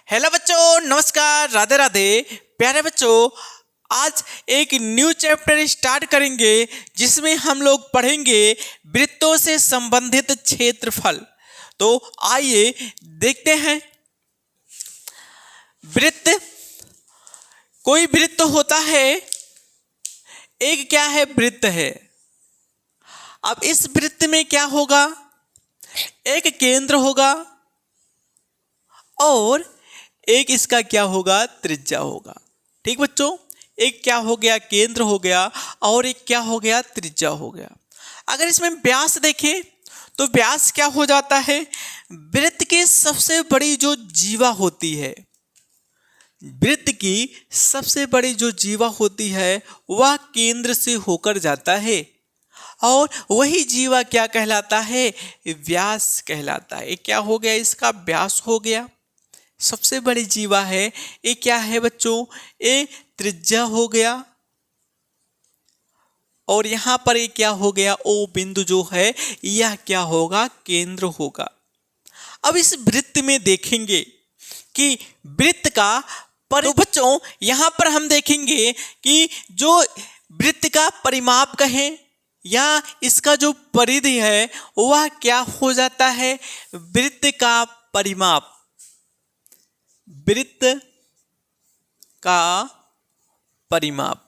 Hello बच्चों, नमस्कार, राधे राधे। प्यारे बच्चों, आज एक न्यू चैप्टर स्टार्ट करेंगे जिसमें हम लोग पढ़ेंगे वृत्तों से संबंधित क्षेत्रफल। तो आइए देखते हैं। वृत्त, कोई वृत्त होता है, एक क्या है, वृत्त है। अब इस वृत्त में क्या होगा, एक केंद्र होगा और एक इसका क्या होगा, त्रिज्या होगा। ठीक बच्चों, एक क्या हो गया, केंद्र हो गया और एक क्या हो गया, त्रिज्या हो गया। अगर इसमें व्यास देखें तो व्यास क्या हो जाता है, वृत्त की सबसे बड़ी जो जीवा होती है, वृत्त की सबसे बड़ी जो जीवा होती है वह केंद्र से होकर जाता है और वही जीवा क्या कहलाता है, व्यास कहलाता है। क्या हो गया, इसका व्यास हो गया, सबसे बड़ी जीवा है। ये क्या है बच्चों, ये त्रिज्या हो गया और यहां पर ये क्या हो गया, ओ बिंदु जो है यह क्या होगा, केंद्र होगा। अब इस वृत्त में देखेंगे कि वृत्त का तो बच्चों यहां पर हम देखेंगे कि जो वृत्त का परिमाप कहें या इसका जो परिधि है वह क्या हो जाता है, वृत्त का परिमाप। वृत्त का परिमाप,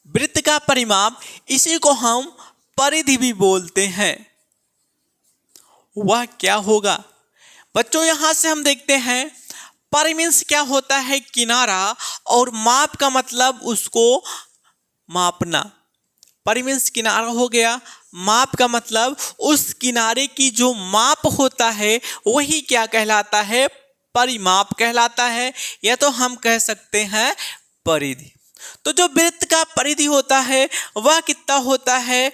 वृत्त का परिमाप, इसी को हम परिधि भी बोलते हैं। वह क्या होगा बच्चों, यहां से हम देखते हैं, परि मीन्स क्या होता है, किनारा, और माप का मतलब उसको मापना। परि मीन्स किनारा हो गया, माप का मतलब उस किनारे की जो माप होता है वही क्या कहलाता है, परिमाप कहलाता है, या तो हम कह सकते हैं परिधि। तो जो वृत्त का परिधि होता है वह कितना होता है,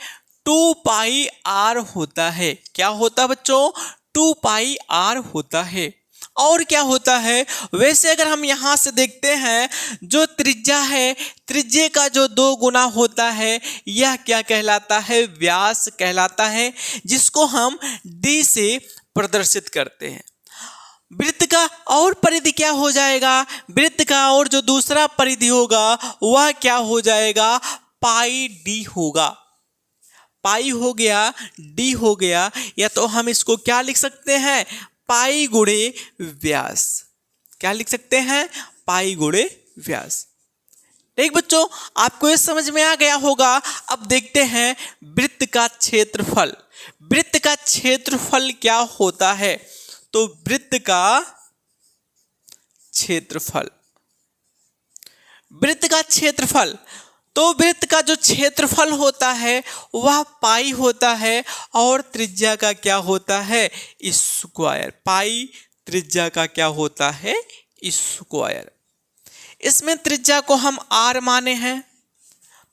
2 पाई आर होता है। क्या होता है बच्चों, 2 पाई आर होता है। और क्या होता है, वैसे अगर हम यहां से देखते हैं, जो त्रिज्या है, त्रिज्या का जो 2 गुना होता है यह क्या कहलाता है, व्यास कहलाता है, जिसको हम डी से प्रदर्शित करते हैं। वृत्त का और परिधि क्या हो जाएगा, वृत्त का और जो दूसरा परिधि होगा वह क्या हो जाएगा, पाई डी होगा। पाई हो गया, डी हो गया, या तो हम इसको क्या लिख सकते हैं, पाई गुणे व्यास। क्या लिख सकते हैं, पाई गुणे व्यास। ठीक बच्चों, आपको ये समझ में आ गया होगा। अब देखते हैं वृत्त का क्षेत्रफल। वृत्त का क्षेत्रफल क्या होता है, तो वृत्त का क्षेत्रफल, वृत्त का क्षेत्रफल, तो वृत्त का जो क्षेत्रफल होता है वह पाई होता है और त्रिज्या का क्या होता है, स्क्वायर। पाई त्रिज्या का क्या होता है, स्क्वायर। इसमें त्रिज्या को हम आर माने हैं,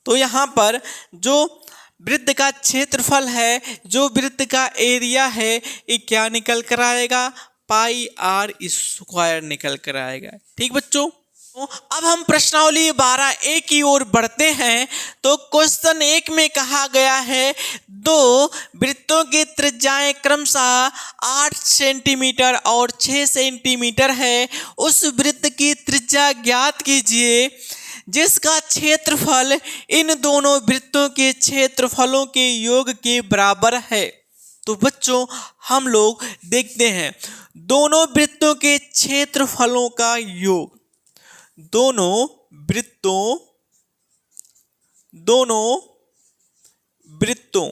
तो यहां पर जो वृत्त का क्षेत्रफल है, जो वृत्त का एरिया है, ये क्या निकल कर आएगा, पाई आर स्क्वायर निकल कर आएगा। ठीक बच्चों, अब हम प्रश्नावली 12A की ओर बढ़ते हैं। तो क्वेश्चन 1 में कहा गया है, 2 वृत्तों की त्रिज्याएं क्रमशः 8 सेंटीमीटर और 6 सेंटीमीटर है। उस वृत्त की त्रिज्या ज्ञात कीजिए जिसका क्षेत्रफल इन दोनों वृत्तों के क्षेत्रफलों के योग के बराबर है। तो बच्चों हम लोग देखते हैं दोनों वृत्तों के क्षेत्रफलों का योग, दोनों वृत्तों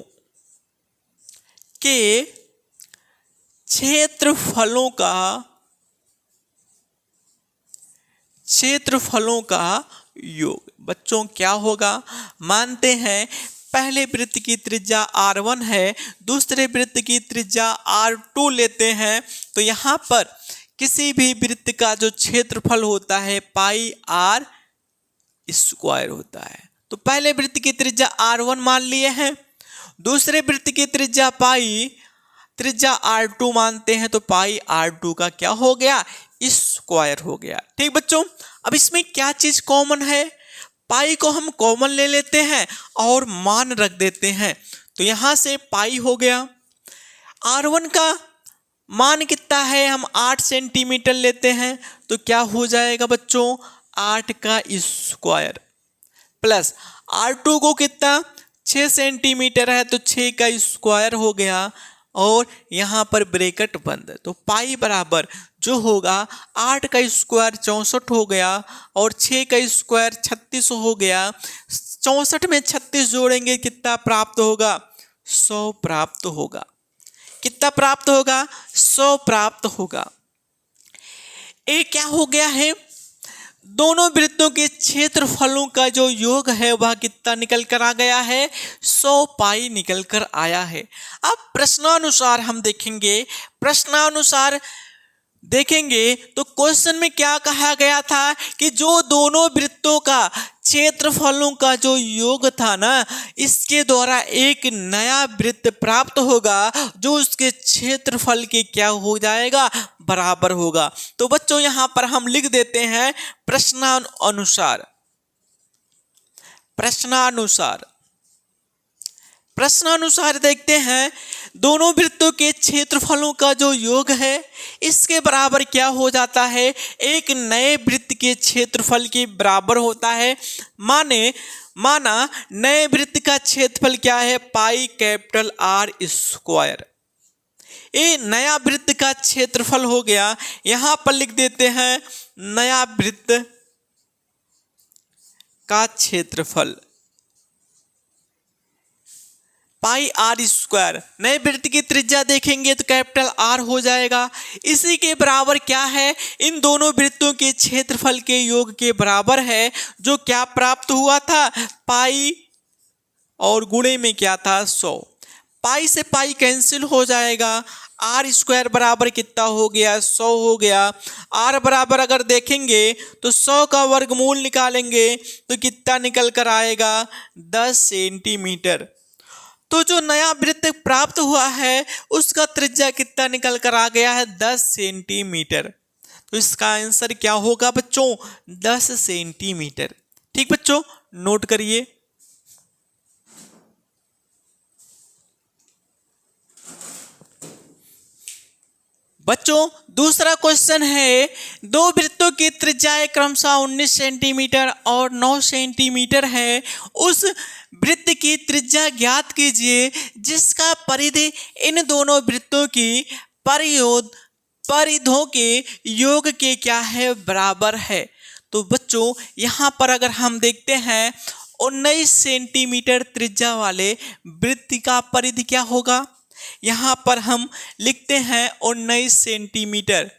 के क्षेत्रफलों का योग। बच्चों क्या होगा, मानते हैं पहले वृत्त की त्रिज्या R1 है, दूसरे वृत्त की त्रिज्या R2 लेते हैं। तो यहां पर किसी भी वृत्त का जो क्षेत्रफल होता है पाई आर स्क्वायर होता है। तो पहले वृत्त की त्रिज्या R1 मान लिए हैं, दूसरे वृत्त की त्रिज्या R2 मानते हैं, तो पाई R2 का क्या हो गया, स्क्वायर हो गया। ठीक बच्चों, अब इसमें क्या चीज कॉमन है, पाई को हम कॉमन ले लेते हैं और मान रख देते हैं। तो यहां से पाई हो गया, R1 का मान कितना कितना है, हम 8 सेंटीमीटर लेते हैं तो क्या हो जाएगा बच्चों, 8 का स्क्वायर प्लस R2 को कितना 6 सेंटीमीटर है तो 6 का स्क्वायर हो गया और यहाँ पर ब्रैकेट बंद। तो पाई बराबर जो होगा 8 का स्क्वायर 64 हो गया और 6 का स्क्वायर 36 हो गया। 64 में 36 जोड़ेंगे कितना प्राप्त होगा, 100 प्राप्त होगा। कितना प्राप्त होगा, 100 प्राप्त होगा। ये क्या हो गया है, दोनों वृत्तों के क्षेत्रफलों का जो योग है वह कितना निकल कर आ गया है, 100 पाई निकल कर आया है। अब प्रश्नानुसार हम देखेंगे, प्रश्नानुसार देखेंगे तो क्वेश्चन में क्या कहा गया था कि जो दोनों वृत्तों का क्षेत्रफलों का जो योग था ना, इसके द्वारा एक नया वृत्त प्राप्त होगा जो उसके क्षेत्रफल के क्या हो जाएगा, बराबर होगा। तो बच्चों यहां पर हम लिख देते हैं प्रश्नानुसार। प्रश्नानुसार प्रश्नानुसार देखते हैं, दोनों वृत्तों के क्षेत्रफलों का जो योग है इसके बराबर क्या हो जाता है, एक नए वृत्त के क्षेत्रफल के बराबर होता है। माना नए वृत्त का क्षेत्रफल क्या है, पाई कैपिटल R स्क्वायर। ये नया वृत्त का क्षेत्रफल हो गया। यहां पर लिख देते हैं नया वृत्त का क्षेत्रफल पाई R स्क्वायर। नए वृत्त की त्रिज्या देखेंगे तो कैपिटल R हो जाएगा। इसी के बराबर क्या है, इन दोनों वृत्तों के क्षेत्रफल के योग के बराबर है, जो क्या प्राप्त हुआ था, पाई और गुणे में क्या था, 100। पाई से पाई कैंसिल हो जाएगा, R स्क्वायर बराबर कितना हो गया, 100 हो गया। R बराबर अगर देखेंगे तो 100 का वर्गमूल निकालेंगे तो कितना निकल कर आएगा, 10 सेंटीमीटर। तो जो नया वृत्त प्राप्त हुआ है उसका त्रिज्या कितना निकल कर आ गया है, 10 सेंटीमीटर। तो इसका आंसर क्या होगा बच्चों, 10 सेंटीमीटर। ठीक बच्चों, नोट करिए। बच्चों दूसरा क्वेश्चन है, दो वृत्तों की त्रिज्याएं क्रमशः 19 सेंटीमीटर और 9 सेंटीमीटर है। उस वृत्त की त्रिज्या ज्ञात कीजिए जिसका परिधि इन दोनों वृत्तों की परिधों के योग के क्या है, बराबर है। तो बच्चों यहाँ पर अगर हम देखते हैं 19 सेंटीमीटर त्रिज्या वाले वृत्त का परिधि क्या होगा, यहां पर हम लिखते हैं 19 सेंटीमीटर।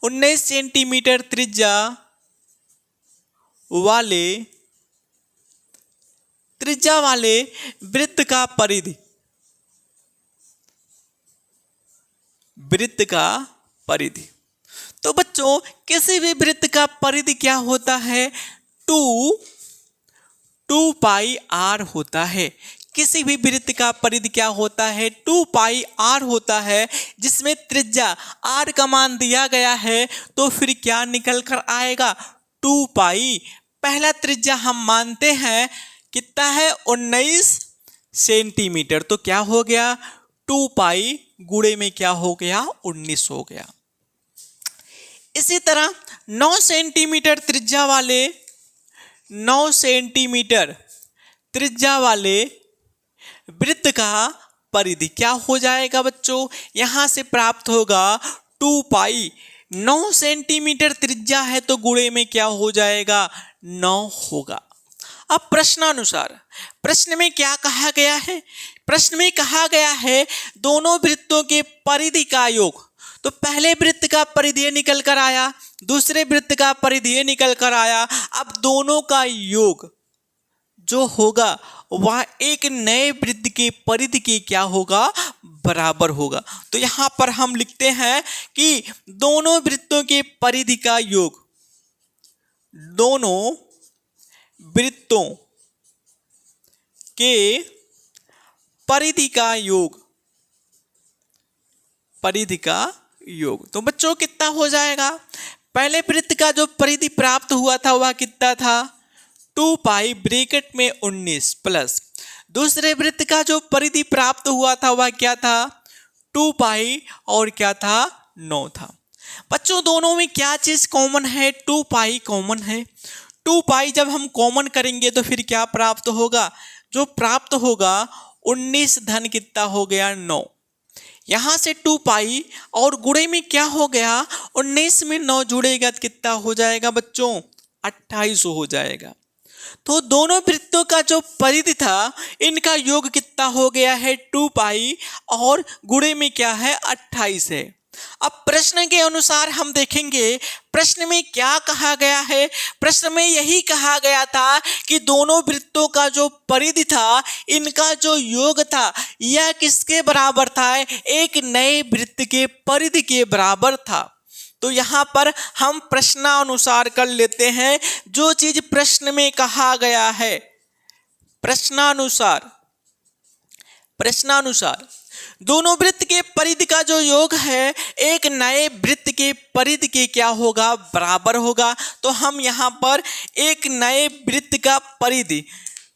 19 सेंटीमीटर त्रिज्या वाले वृत्त का परिधि, तो बच्चों किसी भी वृत्त का परिधि क्या होता है, 2 पाई R होता है। किसी भी वृत्त का परिधि क्या होता है, 2 पाई R होता है, जिसमें त्रिज्या R का मान दिया गया है। तो फिर क्या निकल कर आएगा, 2 पाई। पहला त्रिज्या हम मानते हैं कितना है, 19 सेंटीमीटर। तो क्या हो गया, 2 पाई गुणे में क्या हो गया, 19 हो गया। इसी तरह 9 सेंटीमीटर त्रिज्या वाले 9 सेंटीमीटर त्रिज्या वाले वृत्त का परिधि क्या हो जाएगा बच्चों, यहां से प्राप्त होगा 2 पाई। 9 सेंटीमीटर त्रिज्या है तो गुणे में क्या हो जाएगा, 9 होगा। अब प्रश्नानुसार प्रश्न में क्या कहा गया है, प्रश्न में कहा गया है दोनों वृत्तों के परिधि का योग। तो पहले वृत्त का परिधि निकल कर आया, दूसरे वृत्त का परिधि निकल कर आया। अब दोनों का योग जो होगा वह एक नए वृत्त के परिधि के क्या होगा, बराबर होगा। तो यहां पर हम लिखते हैं कि दोनों वृत्तों के परिधि का योग, दोनों वृत्तों के परिधि का योग, तो बच्चों कितना हो जाएगा, पहले वृत्त का जो परिधि प्राप्त हुआ था वह कितना था, 2 पाई ब्रैकेट में 19 प्लस दूसरे वृत्त का जो परिधि प्राप्त हुआ था वह क्या था, 2 पाई और क्या था 9 था। बच्चों दोनों में क्या चीज कॉमन है, 2 पाई कॉमन है। 2 पाई जब हम कॉमन करेंगे तो फिर क्या प्राप्त होगा, जो प्राप्त होगा 19 धन कितना हो गया 9। यहां से 2 पाई और गुणे में क्या हो गया 19 में 9 जुड़ेगा तो कितना हो जाएगा बच्चों 28 हो जाएगा। तो दोनों वृत्तों का जो परिधि था इनका योग कितना हो गया है 2 पाई और गुणे में क्या है 28 है। अब प्रश्न के अनुसार हम देखेंगे प्रश्न में क्या कहा गया है। प्रश्न में यही कहा गया था कि दोनों वृत्तों का जो परिधि था इनका जो योग था यह किसके बराबर था, एक नए वृत्त के परिधि के बराबर था। तो यहाँ पर हम प्रश्नानुसार कर लेते हैं जो चीज प्रश्न में कहा गया है। प्रश्नानुसार दोनों वृत्त के परिधि का जो योग है एक नए वृत्त के परिधि के क्या होगा बराबर होगा। तो हम यहाँ पर एक नए वृत्त का परिधि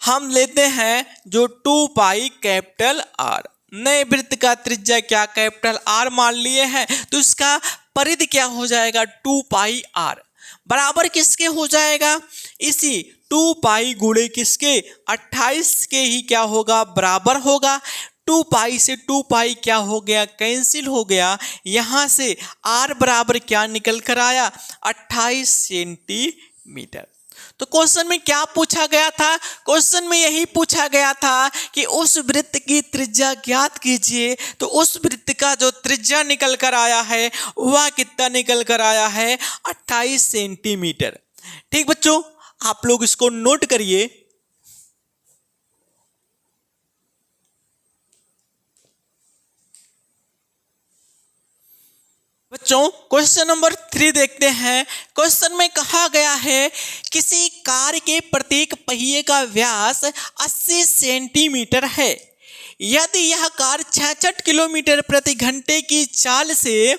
हम लेते हैं जो 2 पाई कैपिटल आर। नए वृत्त का त्रिज्या क्या कैपिटल आर मान लिए हैं, तो इसका परिधि क्या हो जाएगा 2 पाई आर बराबर किसके हो जाएगा, इसी 2 पाई गुणे किसके 28 के ही क्या होगा बराबर होगा। 2 पाई से 2 पाई क्या हो गया कैंसिल हो गया। यहां से r बराबर क्या निकल कर आया 28 सेंटीमीटर। तो क्वेश्चन में क्या पूछा गया था, क्वेश्चन में यही पूछा गया था कि उस वृत्त की त्रिज्या ज्ञात कीजिए। तो उस वृत्त का जो त्रिज्या निकल कर आया है वह कितना निकल कर आया है 28 सेंटीमीटर। ठीक बच्चों, आप लोग इसको नोट करिए। बच्चों क्वेश्चन नंबर 3 देखते हैं। क्वेश्चन में कहा गया है किसी कार के प्रत्येक पहिए का व्यास 80 सेंटीमीटर है। यदि यह कार 66 किलोमीटर प्रति घंटे की चाल से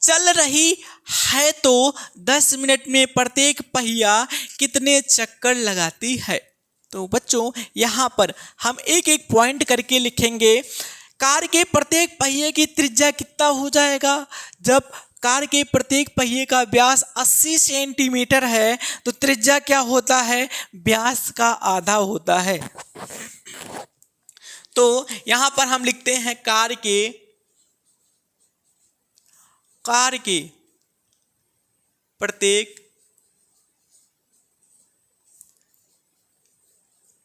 चल रही है तो 10 मिनट में प्रत्येक पहिया कितने चक्कर लगाती है। तो बच्चों यहाँ पर हम एक एक पॉइंट करके लिखेंगे। कार के प्रत्येक पहिए की त्रिज्या कितना हो जाएगा, जब कार के प्रत्येक पहिए का व्यास 80 सेंटीमीटर है तो त्रिज्या क्या होता है व्यास का आधा होता है। तो यहां पर हम लिखते हैं कार के प्रत्येक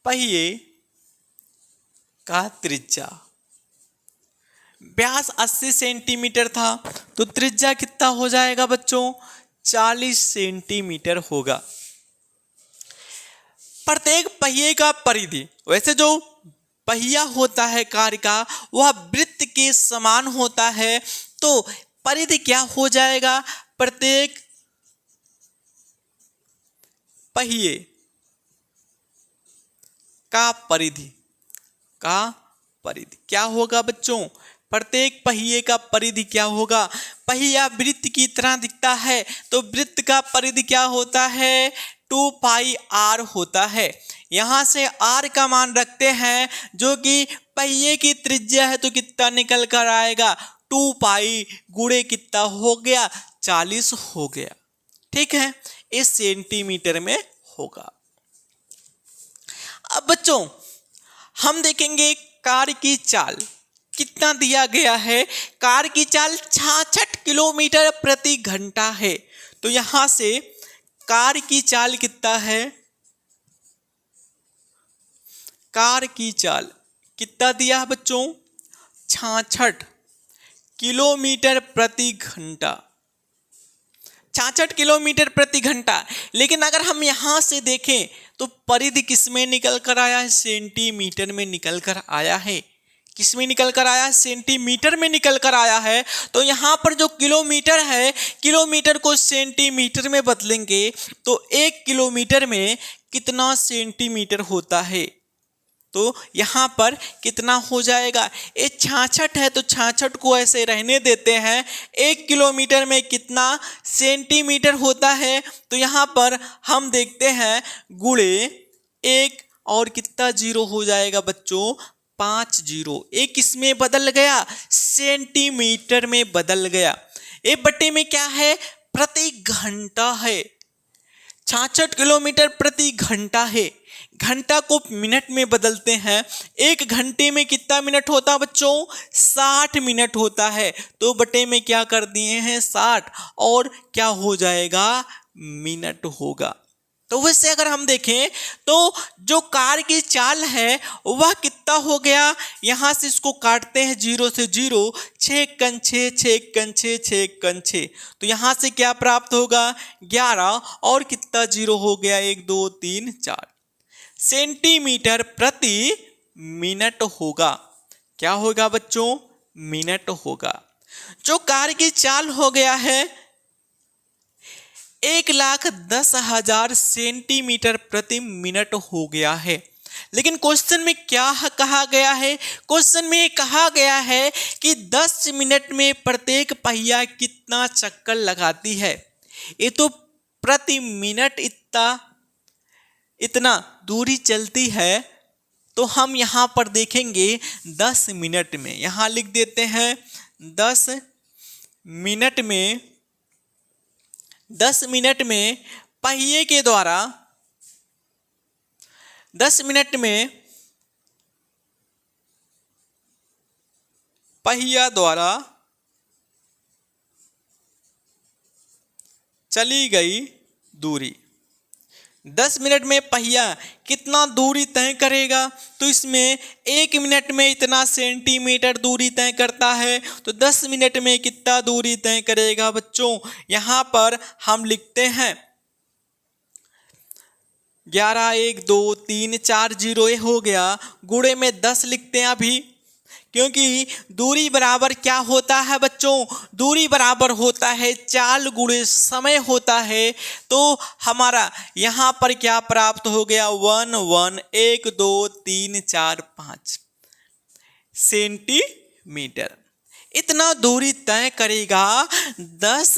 पहिए का त्रिज्या व्यास 80 सेंटीमीटर था तो त्रिज्या कितना हो जाएगा बच्चों 40 सेंटीमीटर होगा। प्रत्येक पहिए का परिधि, वैसे जो पहिया होता है कार का वह वृत्त के समान होता है, तो परिधि क्या हो जाएगा प्रत्येक पहिए का परिधि क्या होगा बच्चों, प्रत्येक पहिए का परिधि क्या होगा। पहिया वृत्त की तरह दिखता है तो वृत्त का परिधि क्या होता है 2 पाई आर होता है। यहां से आर का मान रखते हैं जो कि पहिए की त्रिज्या है तो कितना निकल कर आएगा 2 पाई गुणे कितना हो गया 40 हो गया। ठीक है, इस सेंटीमीटर में होगा। अब बच्चों हम देखेंगे कार की चाल कितना दिया गया है। कार की चाल 66 किलोमीटर प्रति घंटा है। तो यहां से कार की चाल कितना है, कार की चाल कितना दिया है बच्चों 66 किलोमीटर प्रति घंटा, 66 किलोमीटर प्रति घंटा। लेकिन अगर हम यहां से देखें तो परिधि किस में निकल कर आया है सेंटीमीटर में निकल कर आया है। किस में निकल कर आया है सेंटीमीटर में निकल कर आया है। तो यहाँ पर जो किलोमीटर है किलोमीटर को सेंटीमीटर में बदलेंगे तो 1 किलोमीटर में कितना सेंटीमीटर होता है। तो यहाँ पर कितना हो जाएगा, ये 66 है तो 66 को ऐसे रहने देते हैं। 1 किलोमीटर में कितना सेंटीमीटर होता है, तो यहाँ पर हम देखते हैं गुणे 1 और कितना 0 हो जाएगा बच्चों 5 जीरो, एक इसमें बदल गया, सेंटीमीटर में बदल गया। एक बटे में क्या है, प्रति घंटा है। 66 किलोमीटर प्रति घंटा है। घंटा को मिनट में बदलते हैं। एक घंटे में कितना मिनट होता है बच्चों, 60 मिनट होता है। तो बटे में क्या कर दिए हैं, 60, और क्या हो जाएगा, मिनट होगा। तो वैसे अगर हम देखें तो जो कार की चाल है वह कितना हो गया, यहां से इसको काटते हैं 0 से 0, 6 कन 6, 6 कन 6, 6 कन 6, तो यहां से क्या प्राप्त होगा, 11, और कितना 0 हो गया, 1 2 3 4 सेंटीमीटर प्रति मिनट होगा। क्या होगा बच्चों, मिनट होगा। जो कार की चाल हो गया है 1,10,000 सेंटीमीटर प्रति मिनट हो गया है। लेकिन क्वेश्चन में क्या कहा गया है, क्वेश्चन में कहा गया है कि 10 मिनट में प्रत्येक पहिया कितना चक्कर लगाती है। ये तो प्रति मिनट इतना दूरी चलती है, तो हम यहां पर देखेंगे 10 मिनट में, यहां लिख देते हैं 10 मिनट में, 10 मिनट में पहिए के द्वारा, 10 मिनट में पहिया द्वारा चली गई दूरी। 10 मिनट में पहिया कितना दूरी तय करेगा, तो इसमें 1 मिनट में इतना सेंटीमीटर दूरी तय करता है, तो 10 मिनट में कितना दूरी तय करेगा बच्चों, यहां पर हम लिखते हैं 11 1 2 3 4 0 हो गया, गुणे में 10 लिखते हैं अभी, क्योंकि दूरी बराबर क्या होता है बच्चों, दूरी बराबर होता है चाल गुणे समय होता है। तो हमारा यहां पर क्या प्राप्त हो गया, 1 1 1 2 3 4 5 सेंटीमीटर। इतना दूरी तय करेगा 10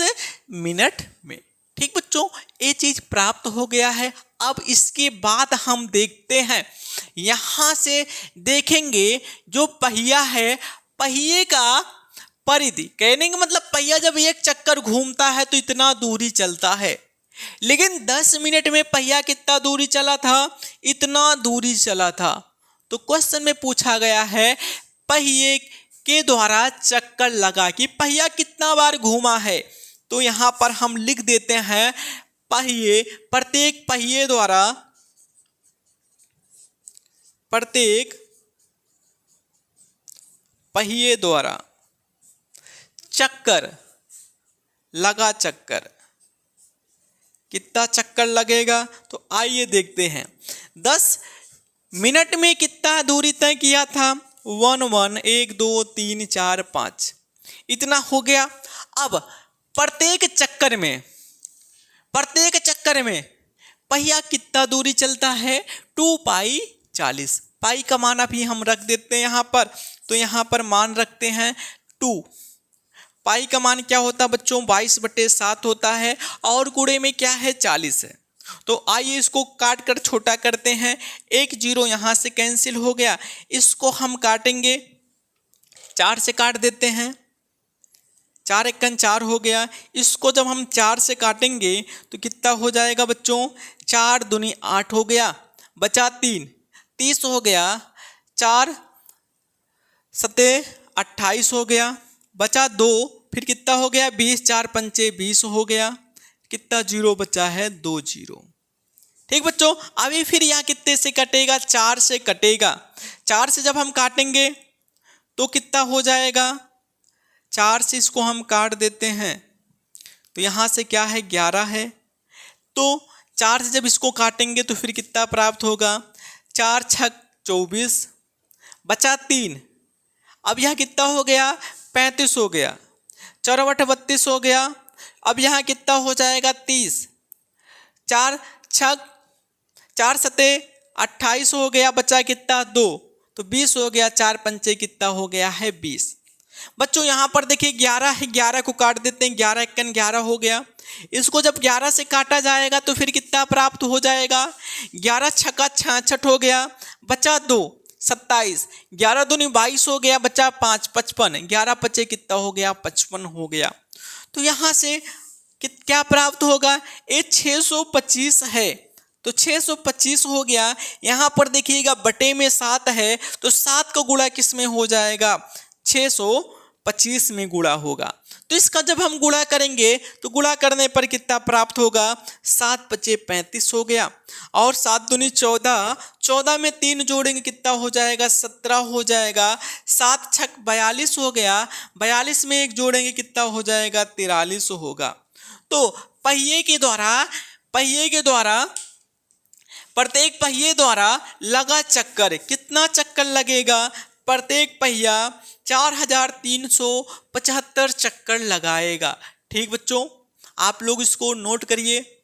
मिनट में। ठीक बच्चों, ये चीज प्राप्त हो गया है। अब इसके बाद हम देखते हैं, यहां से देखेंगे जो पहिया है, पहिए का परिधि, कहने का मतलब पहिया जब एक चक्कर घूमता है तो इतना दूरी चलता है, लेकिन 10 मिनट में पहिया कितना दूरी चला था, इतना दूरी चला था। तो क्वेश्चन में पूछा गया है पहिए के द्वारा चक्कर लगा कि पहिया कितना बार घूमा है, तो यहां पर हम लिख देते हैं पहिए, प्रत्येक पहिए द्वारा, प्रत्येक पहिए द्वारा चक्कर लगा, चक्कर कितना चक्कर लगेगा, तो आइए देखते हैं। 10 मिनट में कितना दूरी तय किया था, 1 1 1 2 3 4 5 इतना हो गया। अब प्रत्येक चक्कर में पहिया कितना दूरी चलता है, 2 पाई 40, पाई का मान भी हम रख देते हैं यहाँ पर, तो यहाँ पर मान रखते हैं 2। पाई का मान क्या होता है बच्चों, 22/7 होता है, और गुणे में क्या है, 40 है। तो आइए इसको काट कर छोटा करते हैं, 1 0 यहाँ से कैंसिल हो गया, इसको हम काटेंगे, 4 से काट देते हैं, 4 1 4 हो गया। इसको जब हम 4 से काटेंगे तो कितना हो जाएगा बच्चों, 4 दूनी 8 हो गया, बचा 3 30 हो गया, 4 7 28 हो गया, बचा 2, फिर कितना हो गया 20, 4 5 20 हो गया, कितना 0 बचा है, 2 0। ठीक बच्चों, अभी फिर यहाँ कितने से कटेगा, 4 से कटेगा। 4 से जब हम काटेंगे तो कितना हो जाएगा, 4 से इसको हम काट देते हैं, तो यहाँ से क्या है, 11 है। तो 4 से जब इसको काटेंगे तो फिर कितना प्राप्त होगा, 4 6 24, बचा 3, अब यहाँ कितना हो गया, 35 हो गया, 4 8 32 हो गया, अब यहाँ कितना हो जाएगा, 30, 4 7 28 हो गया, बचा कितना 2, तो 20 हो गया, 4 5 कितना हो गया है, 20। बच्चों यहाँ पर देखिए 11 है, 11 को काट देते हैं, 11 1 11 हो गया। इसको जब 11 से काटा जाएगा तो फिर कितना प्राप्त हो जाएगा, 11 6 66 हो गया, बचा 2, 27, 11 दूनी 22 हो गया, बचा 5, 55, 11 पचे कितना हो गया, 55 हो गया। तो यहाँ से क्या प्राप्त होगा, ये 625 है, तो 625 हो गया। यहाँ पर देखिएगा बटे में 7 है, तो 7 का गुणा किस में हो जाएगा, 625 में गुणा होगा। तो इसका जब हम गुणा करेंगे तो गुणा करने पर कितना प्राप्त होगा, 7 पचे 35 हो गया, और 7 दूनी 14, 14 में 3 जोड़ेंगे कितना हो जाएगा, 17 हो जाएगा। 7 छक 42 हो गया, 42 में 1 जोड़ेंगे कितना हो जाएगा, 43 होगा। तो पहिए के द्वारा प्रत्येक पहिए द्वारा लगा चक्कर, कितना चक्कर लगेगा, प्रत्येक पहिया 4375 चक्कर लगाएगा। ठीक बच्चों, आप लोग इसको नोट करिए।